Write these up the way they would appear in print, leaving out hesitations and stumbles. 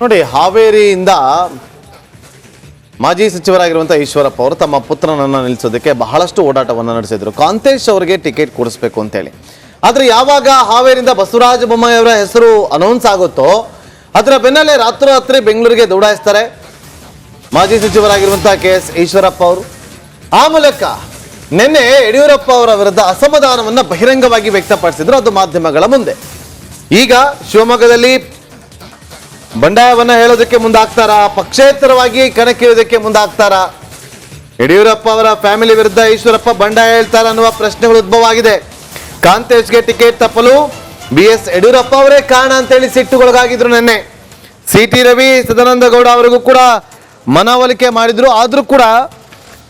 ನೋಡಿ, ಹಾವೇರಿಯಿಂದ ಮಾಜಿ ಸಚಿವರಾಗಿರುವಂತಹ ಈಶ್ವರಪ್ಪ ಅವರು ತಮ್ಮ ಪುತ್ರನನ್ನು ನಿಲ್ಲಿಸೋದಕ್ಕೆ ಬಹಳಷ್ಟು ಓಡಾಟವನ್ನು ನಡೆಸಿದ್ರು. ಕಾಂತೇಶ್ ಅವರಿಗೆ ಟಿಕೆಟ್ ಕೊಡಿಸ್ಬೇಕು ಅಂತೇಳಿ. ಆದರೆ ಯಾವಾಗ ಹಾವೇರಿಯಿಂದ ಬಸವರಾಜ ಬೊಮ್ಮಾಯಿ ಅವರ ಹೆಸರು ಅನೌನ್ಸ್ ಆಗುತ್ತೋ ಅದರ ಬೆನ್ನಲ್ಲೇ ರಾತ್ರೋರಾತ್ರಿ ಬೆಂಗಳೂರಿಗೆ ದೌಡಾಯಿಸ್ತಾರೆ ಮಾಜಿ ಸಚಿವರಾಗಿರುವಂತಹ KS ಈಶ್ವರಪ್ಪ ಅವರು. ಆ ಮೂಲಕ ನಿನ್ನೆ ಯಡಿಯೂರಪ್ಪ ಅವರ ವಿರುದ್ಧ ಅಸಮಾಧಾನವನ್ನು ಬಹಿರಂಗವಾಗಿ ವ್ಯಕ್ತಪಡಿಸಿದ್ರು, ಅದು ಮಾಧ್ಯಮಗಳ ಮುಂದೆ. ಈಗ ಶಿವಮೊಗ್ಗದಲ್ಲಿ ಬಂಡಾಯವನ್ನ ಹೇಳೋದಕ್ಕೆ ಮುಂದಾಗ್ತಾರಾ, ಪಕ್ಷೇತರವಾಗಿ ಕಣಕ್ಕಿಳಿಯೋದಕ್ಕೆ ಮುಂದಾಗ್ತಾರಾ, ಯಡಿಯೂರಪ್ಪ ಅವರ ಫ್ಯಾಮಿಲಿ ವಿರುದ್ಧ ಈಶ್ವರಪ್ಪ ಬಂಡಾಯ ಹೇಳ್ತಾರ ಅನ್ನುವ ಪ್ರಶ್ನೆಗಳು ಉದ್ಭವ ಆಗಿದೆ. ಕಾಂತೇಶ್ಗೆ ಟಿಕೆಟ್ ತಪ್ಪಲು BS ಯಡಿಯೂರಪ್ಪ ಅವರೇ ಕಾರಣ ಅಂತೇಳಿ ಸಿಟ್ಟುಗೊಳಗಾಗಿದ್ರು. ನಿನ್ನೆ CT ರವಿ, ಸದಾನಂದ ಗೌಡ ಅವರಿಗೂ ಕೂಡ ಮನವೊಲಿಕೆ ಮಾಡಿದ್ರು. ಆದರೂ ಕೂಡ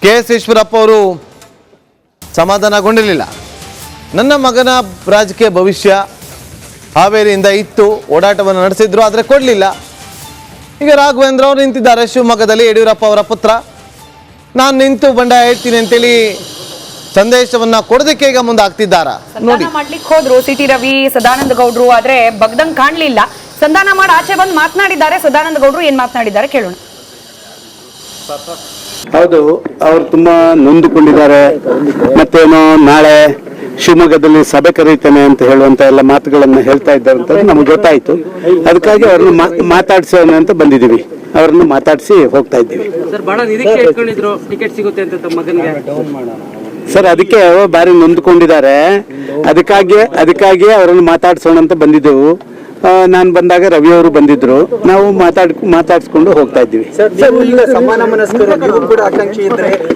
KS ಈಶ್ವರಪ್ಪ ಅವರು ಸಮಾಧಾನಗೊಂಡಿರಲಿಲ್ಲ. ನನ್ನ ಮಗನ ರಾಜಕೀಯ ಭವಿಷ್ಯ ಹಾವೇರಿಯಿಂದ ಇತ್ತು, ಓಡಾಟವನ್ನು ನಡೆಸಿದ್ರು, ಆದರೆ ಕೊಡಲಿಲ್ಲ. ಈಗ ರಾಘವೇಂದ್ರ ಅವರು ನಿಂತಿದ್ದಾರೆ ಶಿವಮೊಗ್ಗದಲ್ಲಿ, ಯಡಿಯೂರಪ್ಪ ಅವರ ಪುತ್ರ. ನಾನು ನಿಂತು ಬಂಡಾಯ ಹೇಳ್ತೀನಿ ಅಂತೇಳಿ ಸಂದೇಶವನ್ನ ಕೊಡೋದಕ್ಕೆ ಈಗ ಮುಂದಾಗ್ತಿದ್ದಾರ ನೋಡಿ. ಮಾಡ್ಲಿಕ್ಕೆ ಹೋದ್ರು CT ರವಿ, ಸದಾನಂದ ಗೌಡ್ರು, ಆದ್ರೆ ಬಗ್ದಂಗ್ ಕಾಣ್ಲಿಲ್ಲ. ಸಂಧಾನ ಮಾಡಿ ಆಚೆ ಬಂದು ಮಾತನಾಡಿದ್ದಾರೆ ಸದಾನಂದ ಗೌಡ್ರು. ಏನ್ ಮಾತನಾಡಿದ್ದಾರೆ ಕೇಳೋಣ. ಹೌದು, ಅವರು ತುಂಬಾ ನೊಂದುಕೊಂಡಿದ್ದಾರೆ. ಮತ್ತೇನೋ ನಾಳೆ ಶಿವಮೊಗ್ಗದಲ್ಲಿ ಸಭೆ ಕರೀತೇನೆ ಅಂತ ಹೇಳುವಂತ ಎಲ್ಲ ಮಾತುಗಳನ್ನ ಹೇಳ್ತಾ ಇದ್ದಾರೆ ಅಂತ ನಮ್ಗೆ ಗೊತ್ತಾಯ್ತು. ಅದಕ್ಕಾಗಿ ಅವ್ರನ್ನ ಮಾತಾಡ್ಸೋಣ ಅಂತ ಬಂದಿದ್ದೀವಿ. ಅವ್ರನ್ನ ಮಾತಾಡಿಸಿ ಹೋಗ್ತಾ ಇದ್ದೀವಿ. ಸರ್, ಅದಕ್ಕೆ ಬಾರಿ ನೊಂದ್ಕೊಂಡಿದ್ದಾರೆ. ಅದಕ್ಕಾಗಿ ಅವರನ್ನು ಮಾತಾಡ್ಸೋಣ ಅಂತ ಬಂದಿದ್ದೆವು. ನಾನು ಬಂದಾಗ ರವಿ ಅವರು ಬಂದಿದ್ರು. ನಾವು ಮಾತಾಡ್ಸ್ಕೊಂಡು ಹೋಗ್ತಾ ಇದ್ದೀವಿ.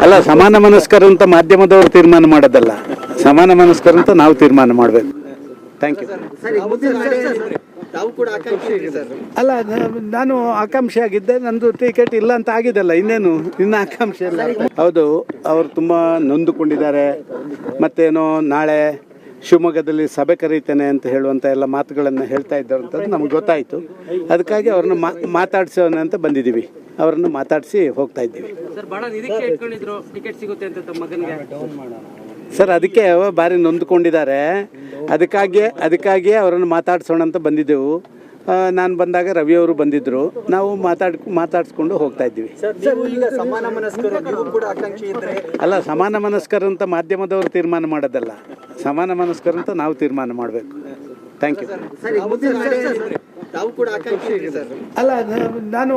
ಅಲ್ಲ, ಸಮಾನ ಮನಸ್ಕರು ಅಂತ ಮಾಧ್ಯಮದವರು ತೀರ್ಮಾನ ಮಾಡೋದಲ್ಲ, ಸಮಾನ ಮನಸ್ಕರು ಅಂತ ನಾವು ತೀರ್ಮಾನ ಮಾಡಬೇಕು. Thank you. ಅಲ್ಲ, ನಾನು ಆಕಾಂಕ್ಷಿ ಆಗಿದ್ದೆ. ನಂದು ಟಿಕೆಟ್ ಇಲ್ಲ ಅಂತ ಆಗಿದೆಲ್ಲ, ಇನ್ನ ಆಕಾಂಕ್ಷೆ ಇಲ್ಲ. ಹೌದು, ಅವರು ತುಂಬಾ ನೊಂದುಕೊಂಡಿದ್ದಾರೆ. ಮತ್ತೇನೋ ನಾಳೆ ಶಿವಮೊಗ್ಗದಲ್ಲಿ ಸಭೆ ಕರೀತೇನೆ ಅಂತ ಹೇಳುವಂತ ಎಲ್ಲ ಮಾತುಗಳನ್ನ ಹೇಳ್ತಾ ಇದ್ದಾರೆ ಅಂತ ನಮ್ಗೆ ಗೊತ್ತಾಯ್ತು. ಅದಕ್ಕಾಗಿ ಅವ್ರನ್ನ ಮಾತಾಡ್ಸೋಣ ಅಂತ ಬಂದಿದ್ದೀವಿ. ಅವ್ರನ್ನ ಮಾತಾಡಿಸಿ ಹೋಗ್ತಾ ಇದ್ದೀವಿ. ಸರ್, ಅದಕ್ಕೆ ಬಾರಿ ನೊಂದ್ಕೊಂಡಿದ್ದಾರೆ. ಅದಕ್ಕಾಗಿ ಅವರನ್ನು ಮಾತಾಡ್ಸೋಣ ಅಂತ ಬಂದಿದ್ದೆವು. ನಾನು ಬಂದಾಗ ರವಿ ಅವರು ಬಂದಿದ್ರು. ನಾವು ಮಾತಾಡ್ಸ್ಕೊಂಡು ಹೋಗ್ತಾ ಇದ್ದೀವಿ. ಅಲ್ಲ, ಸಮಾನ ಮನಸ್ಕರು ಅಂತ ಮಾಧ್ಯಮದವರು ತೀರ್ಮಾನ ಮಾಡೋದಲ್ಲ, ಸಮಾನ ಮನಸ್ಕರು ಅಂತ ನಾವು ತೀರ್ಮಾನ ಮಾಡಬೇಕು. Thank you. ಅಲ್ಲ, ನಾನು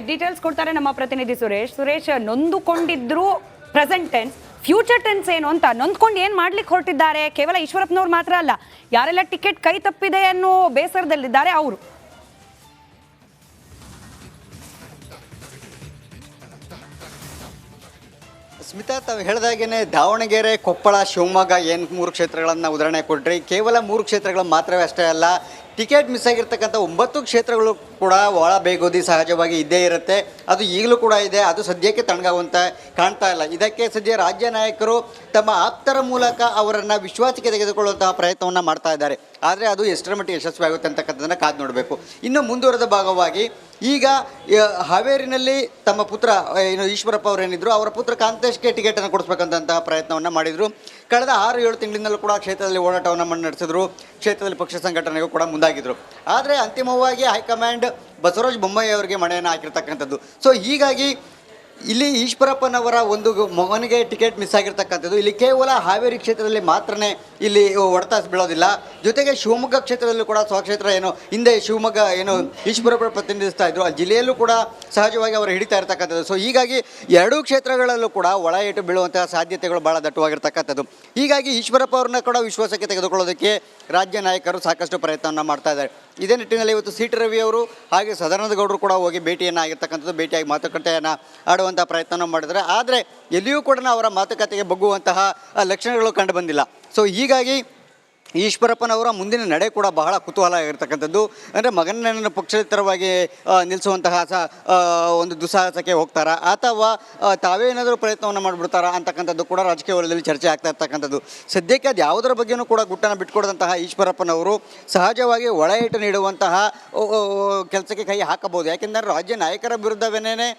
ಡೀಟೇಲ್ಸ್ ಕೊಡ್ತಾರೆ ನಮ್ಮ ಪ್ರತಿನಿಧಿ ಸುರೇಶ್. ನೊಂದುಕೊಂಡಿದ್ರು ಪ್ರೆಸೆಂಟ್ ಟೆನ್ಸ್, ಫ್ಯೂಚರ್ ಟೆನ್ಸ್ ಏನು ಅಂತ. ನೊಂದ್ಕೊಂಡು ಏನ್ ಮಾಡ್ಲಿಕ್ಕೆ ಹೊರಟಿದ್ದಾರೆ? ಕೇವಲ ಈಶ್ವರಪ್ಪನವ್ರು ಮಾತ್ರ ಅಲ್ಲ, ಯಾರೆಲ್ಲ ಟಿಕೆಟ್ ಕೈ ತಪ್ಪಿದೆ ಅನ್ನೋ ಬೇಸರದಲ್ಲಿದ್ದಾರೆ ಅವರು. ಸ್ಮಿತಾ, ತಾವು ಹೇಳಿದಾಗೇನೆ ದಾವಣಗೆರೆ, ಕೊಪ್ಪಳ, ಶಿವಮೊಗ್ಗ ಏನು 3 ಕ್ಷೇತ್ರಗಳನ್ನು ಉದಾಹರಣೆ ಕೊಟ್ರಿ. ಕೇವಲ 3 ಕ್ಷೇತ್ರಗಳು ಮಾತ್ರವೇ ಅಷ್ಟೇ ಅಲ್ಲ, ಟಿಕೆಟ್ ಮಿಸ್ ಆಗಿರ್ತಕ್ಕಂಥ 9 ಕ್ಷೇತ್ರಗಳು ಕೂಡ ಒಳ ಬೇಗೋದಿ ಸಹಜವಾಗಿ ಇದ್ದೇ ಇರುತ್ತೆ. ಅದು ಈಗಲೂ ಕೂಡ ಇದೆ. ಅದು ಸದ್ಯಕ್ಕೆ ತಣ್ಣಗಾಗುವಂತ ಕಾಣ್ತಾ ಇಲ್ಲ. ಇದಕ್ಕೆ ಸದ್ಯ ರಾಜ್ಯ ನಾಯಕರು ತಮ್ಮ ಆಪ್ತರ ಮೂಲಕ ಅವರನ್ನು ವಿಶ್ವಾಸಕ್ಕೆ ತೆಗೆದುಕೊಳ್ಳುವಂತಹ ಪ್ರಯತ್ನವನ್ನು ಮಾಡ್ತಾ ಇದ್ದಾರೆ. ಆದರೆ ಅದು ಎಷ್ಟರ ಮಟ್ಟಿಗೆ ಯಶಸ್ವಿ ಆಗುತ್ತೆ ಅಂತಕ್ಕಂಥದ್ದನ್ನು ಕಾದು ನೋಡಬೇಕು. ಇನ್ನು ಮುಂದುವರೆದ ಭಾಗವಾಗಿ ಈಗ ಹಾವೇರಿನಲ್ಲಿ ತಮ್ಮ ಪುತ್ರ ಈಶ್ವರಪ್ಪ ಅವರೇನಿದ್ರು, ಅವರ ಪುತ್ರ ಕಾಂತೇಶ್ಗೆ ಟಿಕೆಟನ್ನು ಕೊಡಿಸ್ಬೇಕಂತಹ ಪ್ರಯತ್ನವನ್ನು ಮಾಡಿದರು. ಕಳೆದ 6-7 ತಿಂಗಳಿಂದಲೂ ಕೂಡ ಕ್ಷೇತ್ರದಲ್ಲಿ ಓಡಾಟವನ್ನು ನಡೆಸಿದ್ರು. ಕ್ಷೇತ್ರದಲ್ಲಿ ಪಕ್ಷ ಸಂಘಟನೆಗೂ ಕೂಡ ಮುಂದಾಗಿದ್ದರು. ಆದರೆ ಅಂತಿಮವಾಗಿ ಹೈಕಮಾಂಡ್ ಬಸವರಾಜ ಬೊಮ್ಮಾಯಿ ಅವರಿಗೆ ಮಣೆಯನ್ನು ಹಾಕಿರ್ತಕ್ಕಂಥದ್ದು. ಸೊ ಹೀಗಾಗಿ ಇಲ್ಲಿ ಈಶ್ವರಪ್ಪನವರ ಒಂದು ಮಗನಿಗೆ ಟಿಕೆಟ್ ಮಿಸ್ ಆಗಿರ್ತಕ್ಕಂಥದ್ದು. ಇಲ್ಲಿ ಕೇವಲ ಹಾವೇರಿ ಕ್ಷೇತ್ರದಲ್ಲಿ ಮಾತ್ರನೇ ಇಲ್ಲಿ ಹೊಡೆತ ಬೀಳೋದಿಲ್ಲ. ಜೊತೆಗೆ ಶಿವಮೊಗ್ಗ ಕ್ಷೇತ್ರದಲ್ಲೂ ಕೂಡ ಸ್ವಕ್ಷೇತ್ರ ಹಿಂದೆ ಶಿವಮೊಗ್ಗ ಈಶ್ವರಪ್ಪ ಪ್ರತಿನಿಧಿಸ್ತಾ ಇದ್ರು, ಆ ಜಿಲ್ಲೆಯಲ್ಲೂ ಕೂಡ ಸಹಜವಾಗಿ ಅವರು ಹಿಡಿತಾ ಇರ್ತಕ್ಕಂಥದ್ದು. ಸೊ ಹೀಗಾಗಿ 2 ಕ್ಷೇತ್ರಗಳಲ್ಲೂ ಕೂಡ ಒಳ ಏಟು ಬೀಳುವಂತಹ ಸಾಧ್ಯತೆಗಳು ಭಾಳ ದಟ್ಟವಾಗಿರ್ತಕ್ಕಂಥದ್ದು. ಹೀಗಾಗಿ ಈಶ್ವರಪ್ಪ ಅವ್ರನ್ನ ಕೂಡ ವಿಶ್ವಾಸಕ್ಕೆ ತೆಗೆದುಕೊಳ್ಳೋದಕ್ಕೆ ರಾಜ್ಯ ನಾಯಕರು ಸಾಕಷ್ಟು ಪ್ರಯತ್ನವನ್ನು ಮಾಡ್ತಾ ಇದ್ದಾರೆ. ಇದೇ ನಿಟ್ಟಿನಲ್ಲಿ ಇವತ್ತು CT ರವಿ ಅವರು ಹಾಗೆ ಸದಾನಂದ ಗೌಡರು ಕೂಡ ಹೋಗಿ ಭೇಟಿಯನ್ನು ಆಗಿರ್ತಕ್ಕಂಥದ್ದು. ಭೇಟಿಯಾಗಿ ಮಾತುಕತೆಯನ್ನು ಆಡುವಂಥ ಪ್ರಯತ್ನ ಮಾಡಿದರೆ, ಆದರೆ ಎಲ್ಲಿಯೂ ಕೂಡ ಅವರ ಮಾತುಕತೆಗೆ ಬಗ್ಗುವಂತಹ ಲಕ್ಷಣಗಳು ಕಂಡು ಬಂದಿಲ್ಲ. ಸೊ ಹೀಗಾಗಿ ಈಶ್ವರಪ್ಪನವರ ಮುಂದಿನ ನಡೆ ಕೂಡ ಬಹಳ ಕುತೂಹಲ ಆಗಿರ್ತಕ್ಕಂಥದ್ದು. ಅಂದರೆ ಮಗನನ್ನು ಪಕ್ಷೇತರವಾಗಿ ನಿಲ್ಲಿಸುವಂತಹ ಒಂದು ದುಸ್ಸಾಹಸಕ್ಕೆ ಹೋಗ್ತಾರಾ ಅಥವಾ ತಾವೇನಾದರೂ ಪ್ರಯತ್ನವನ್ನು ಮಾಡಿಬಿಡ್ತಾರಾ ಅಂತಕ್ಕಂಥದ್ದು ಕೂಡ ರಾಜಕೀಯ ವಲಯದಲ್ಲಿ ಚರ್ಚೆ ಆಗ್ತಾ ಇರ್ತಕ್ಕಂಥದ್ದು. ಸದ್ಯಕ್ಕೆ ಅದು ಯಾವುದರ ಬಗ್ಗೆಯೂ ಕೂಡ ಗುಟ್ಟನ್ನು ಬಿಟ್ಕೊಡದಂತಹ ಈಶ್ವರಪ್ಪನವರು ಸಹಜವಾಗಿ ಒಳ ಏಟು ನೀಡುವಂತಹ ಕೆಲಸಕ್ಕೆ ಕೈ ಹಾಕಬಹುದು. ಯಾಕೆಂದರೆ ರಾಜ್ಯ ನಾಯಕರ ವಿರುದ್ಧವೇನೇ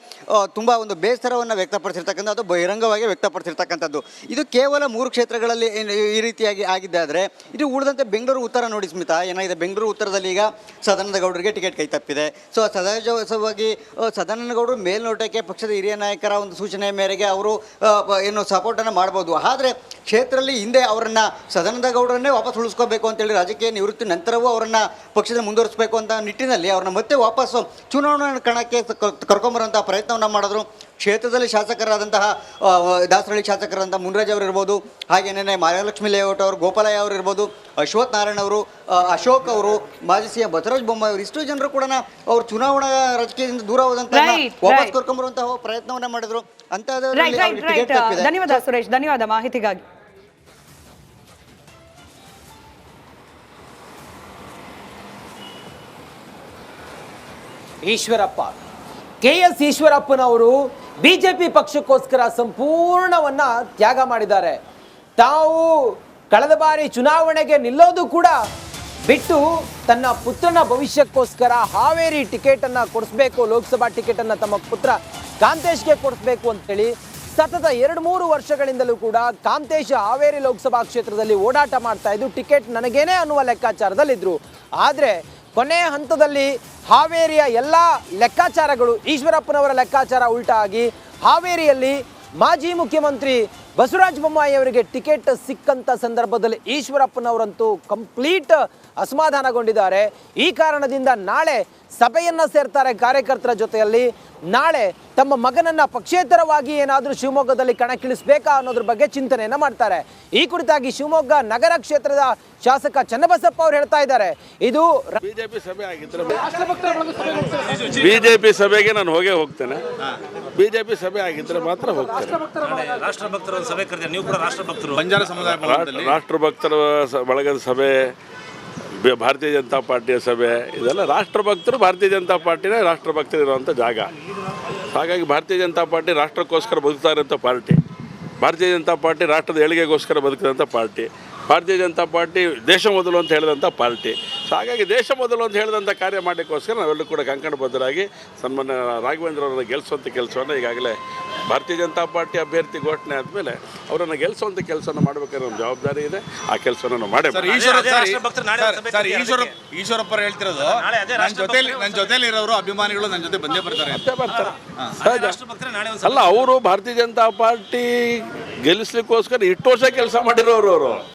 ತುಂಬ ಒಂದು ಬೇಸರವನ್ನು ವ್ಯಕ್ತಪಡಿಸಿರ್ತಕ್ಕಂಥ, ಅದು ಬಹಿರಂಗವಾಗಿ ವ್ಯಕ್ತಪಡಿಸಿರ್ತಕ್ಕಂಥದ್ದು. ಇದು ಕೇವಲ 3 ಕ್ಷೇತ್ರಗಳಲ್ಲಿ ಈ ರೀತಿಯಾಗಿ ಆಗಿದ್ದಾದರೆ ಇದು ಉಳಿದಂತೆ ಬೆಂಗಳೂರು ಉತ್ತರ ನೋಡಿ ಸ್ಮಿತಾ, ಏನಾಗಿದೆ ಬೆಂಗಳೂರು ಉತ್ತರದಲ್ಲಿ ಈಗ ಸದಾನಂದ ಗೌಡರಿಗೆ ಟಿಕೆಟ್ ಕೈ ತಪ್ಪಿದೆ. ಸೊ ಸಹಜವಾಗಿ ಸದಾನಂದ ಗೌಡರು ಮೇಲ್ನೋಟಕ್ಕೆ ಪಕ್ಷದ ಹಿರಿಯ ನಾಯಕರ ಒಂದು ಸೂಚನೆ ಮೇರೆಗೆ ಅವರು ಏನು ಸಪೋರ್ಟನ್ನು ಮಾಡ್ಬೋದು. ಆದರೆ ಕ್ಷೇತ್ರದಲ್ಲಿ ಹಿಂದೆ ಅವರನ್ನು ಸದಾನಂದ ಗೌಡರನ್ನೇ ವಾಪಸ್ ಉಳಿಸ್ಕೋಬೇಕು ಅಂತೇಳಿ ರಾಜಕೀಯ ನಿವೃತ್ತಿ ನಂತರವೂ ಅವರನ್ನು ಪಕ್ಷದ ಮುಂದುವರಿಸಬೇಕು ಅಂತ ನಿಟ್ಟಿನಲ್ಲಿ ಅವ್ರನ್ನ ಮತ್ತೆ ವಾಪಸ್ಸು ಚುನಾವಣಾ ಕಣಕ್ಕೆ ಕರ್ಕೊಂಬರುವಂಥ ಪ್ರಯತ್ನವನ್ನು ಮಾಡಿದ್ರು. ಕ್ಷೇತ್ರದಲ್ಲಿ ಶಾಸಕರಾದಂತಹ ದಾಸರಳ್ಳಿ ಶಾಸಕರಾದಂಥ ಮುನ್ರಾಜ್ ಅವರು ಇರ್ಬೋದು, ಹಾಗೇನೇ ಮಹಾಲಕ್ಷ್ಮಿ ಲೇಔಟ್ ಅವರು, ಗೋಪಾಲಯ್ಯ ಅವರು ಇರ್ಬೋದು, ಅಶ್ವಥ್ ನಾರಾಯಣ ಅವರು, ಅಶೋಕ್ ಅವರು, ಮಾಜಿ ಸಿಎಂ ಬಸವರಾಜ ಬೊಮ್ಮಾಯಿ ಅವರು, ಇಷ್ಟು ಜನರು ಕೂಡ ಅವರು ಚುನಾವಣಾ ರಾಜಕೀಯದಿಂದ ದೂರ ಹೋದಂತ ವಾಪಸ್ ಕರ್ಕೊಂಬರುವಂತಹ ಪ್ರಯತ್ನವನ್ನ ಮಾಡಿದ್ರು. ಧನ್ಯವಾದ ಸುರೇಶ್, ಧನ್ಯವಾದ ಮಾಹಿತಿಗಾಗಿ. ಈಶ್ವರಪ್ಪ, KS ಈಶ್ವರಪ್ಪನವರು ಬಿಜೆಪಿ ಪಕ್ಷಕ್ಕೋಸ್ಕರ ಸಂಪೂರ್ಣವನ್ನ ತ್ಯಾಗ ಮಾಡಿದ್ದಾರೆ. ತಾವು ಕಳೆದ ಬಾರಿ ಚುನಾವಣೆಗೆ ನಿಲ್ಲೋದು ಕೂಡ ಬಿಟ್ಟು ತನ್ನ ಪುತ್ರನ ಭವಿಷ್ಯಕ್ಕೋಸ್ಕರ ಹಾವೇರಿ ಟಿಕೆಟ್ ಅನ್ನ ಕೊಡಿಸ್ಬೇಕು, ಲೋಕಸಭಾ ಟಿಕೆಟ್ ಅನ್ನ ತಮ್ಮ ಪುತ್ರ ಕಾಂತೇಶ್ಗೆ ಕೊಡಿಸ್ಬೇಕು ಅಂತೇಳಿ ಸತತ 2-3 ವರ್ಷಗಳಿಂದಲೂ ಕೂಡ ಕಾಂತೇಶ್ ಹಾವೇರಿ ಲೋಕಸಭಾ ಕ್ಷೇತ್ರದಲ್ಲಿ ಓಡಾಟ ಮಾಡ್ತಾ ಇದ್ದು ಟಿಕೆಟ್ ನನಗೇನೆ ಅನ್ನುವ ಲೆಕ್ಕಾಚಾರದಲ್ಲಿದ್ರು. ಆದರೆ ಕೊನೆಯ ಹಂತದಲ್ಲಿ ಹಾವೇರಿಯ ಎಲ್ಲ ಲೆಕ್ಕಾಚಾರಗಳು ಈಶ್ವರಪ್ಪನವರ ಲೆಕ್ಕಾಚಾರ ಉಲ್ಟಾ ಆಗಿ ಹಾವೇರಿಯಲ್ಲಿ ಮಾಜಿ ಮುಖ್ಯಮಂತ್ರಿ ಬಸವರಾಜ ಬೊಮ್ಮಾಯಿ ಅವರಿಗೆ ಟಿಕೆಟ್ ಸಿಕ್ಕಂತ ಸಂದರ್ಭದಲ್ಲಿ ಈಶ್ವರಪ್ಪನವರಂತೂ ಕಂಪ್ಲೀಟ್ ಅಸಮಾಧಾನಗೊಂಡಿದ್ದಾರೆ. ಈ ಕಾರಣದಿಂದ ನಾಳೆ ಸಭೆಯನ್ನ ಸೇರ್ತಾರೆ ಕಾರ್ಯಕರ್ತರ ಜೊತೆಯಲ್ಲಿ. ನಾಳೆ ತಮ್ಮ ಮಗನನ್ನ ಪಕ್ಷೇತರವಾಗಿ ಏನಾದರೂ ಶಿವಮೊಗ್ಗದಲ್ಲಿ ಕಣಕ್ಕಿಳಿಸಬೇಕಾ ಅನ್ನೋದ್ರ ಬಗ್ಗೆ ಚಿಂತನೆಯನ್ನ ಮಾಡ್ತಾರೆ. ಈ ಕುರಿತಾಗಿ ಶಿವಮೊಗ್ಗ ನಗರ ಕ್ಷೇತ್ರದ ಶಾಸಕ ಚನ್ನಬಸಪ್ಪ ಅವರು ಹೇಳ್ತಾ ಇದ್ದಾರೆ, ಇದು ಬಿಜೆಪಿ ಸಭೆ ಆಗಿದ್ರೆ ಬಿಜೆಪಿ ಸಭೆಗೆ ನಾನು ಹೋಗ್ತೇನೆ. ಬಿಜೆಪಿ ಸಭೆ ಆಗಿದ್ರೆ ಮಾತ್ರ ಹೋಗ್ತೇನೆ. ರಾಷ್ಟ್ರಭಕ್ತರ ಸಭೆ ಕರೆದಿದ್ದಾರೆ, ನೀವು ಕೂಡ ರಾಷ್ಟ್ರಭಕ್ತರು. ಬಂಜಾರ ಸಮುದಾಯ ರಾಷ್ಟ್ರಭಕ್ತರ ಬಳಗದ ಸಭೆ, ಭಾರತೀಯ ಜನತಾ ಪಾರ್ಟಿಯ ಸಭೆ, ಇದೆಲ್ಲ ರಾಷ್ಟ್ರಭಕ್ತರು ಭಾರತೀಯ ಜನತಾ ಪಾರ್ಟಿನೇ ರಾಷ್ಟ್ರಭಕ್ತರು ಇರುವಂಥ ಜಾಗ. ಹಾಗಾಗಿ ಭಾರತೀಯ ಜನತಾ ಪಾರ್ಟಿ ರಾಷ್ಟ್ರಕ್ಕೋಸ್ಕರ ಬದುಕ್ತಾ ಇರೋಂಥ ಪಾರ್ಟಿ. ಭಾರತೀಯ ಜನತಾ ಪಾರ್ಟಿ ರಾಷ್ಟ್ರದ ಏಳಿಗೆಗೋಸ್ಕರ ಬದುಕಿದಂಥ ಪಾರ್ಟಿ. ಭಾರತೀಯ ಜನತಾ ಪಾರ್ಟಿ ದೇಶ ಮೊದಲು ಅಂತ ಹೇಳಿದಂಥ ಪಾರ್ಟಿ. ಸೊ ಹಾಗಾಗಿ ದೇಶ ಮೊದಲು ಅಂತ ಹೇಳಿದಂಥ ಕಾರ್ಯ ಮಾಡಲಿಕ್ಕೋಸ್ಕರ ನಾವೆಲ್ಲರೂ ಕೂಡ ಕಂಕಣಬದ್ಧರಾಗಿ ಸನ್ಮಾನ್ಯ ರಾಘವೇಂದ್ರ ಅವರನ್ನು ಗೆಲ್ಲಿಸುವಂಥ ಕೆಲಸವನ್ನು ಈಗಾಗಲೇ ಭಾರತೀಯ ಜನತಾ ಪಾರ್ಟಿ ಅಭ್ಯರ್ಥಿ ಘೋಷಣೆ ಆದಮೇಲೆ ಅವರನ್ನು ಗೆಲ್ಲಿಸುವಂಥ ಕೆಲಸವನ್ನು ಮಾಡಬೇಕಾದ್ರೆ ನಮ್ಮ ಜವಾಬ್ದಾರಿ ಇದೆ. ಆ ಕೆಲಸವನ್ನು ನಾವು ಮಾಡೇ ಈಶ್ವರಪ್ಪರು ಹೇಳ್ತಿರೋದು ನನ್ನ ಜೊತೆಲಿ ಇರೋರು ಅಭಿಮಾನಿಗಳು ನನ್ನ ಜೊತೆ ಬಂದೇ ಬರ್ತಾರೆ. ಅಲ್ಲ, ಅವರು ಭಾರತೀಯ ಜನತಾ ಪಾರ್ಟಿ ಗೆಲ್ಲಿಸ್ಲಿಕ್ಕೋಸ್ಕರ ಇಷ್ಟು ವರ್ಷ ಕೆಲಸ ಮಾಡಿರೋರು ಅವರು.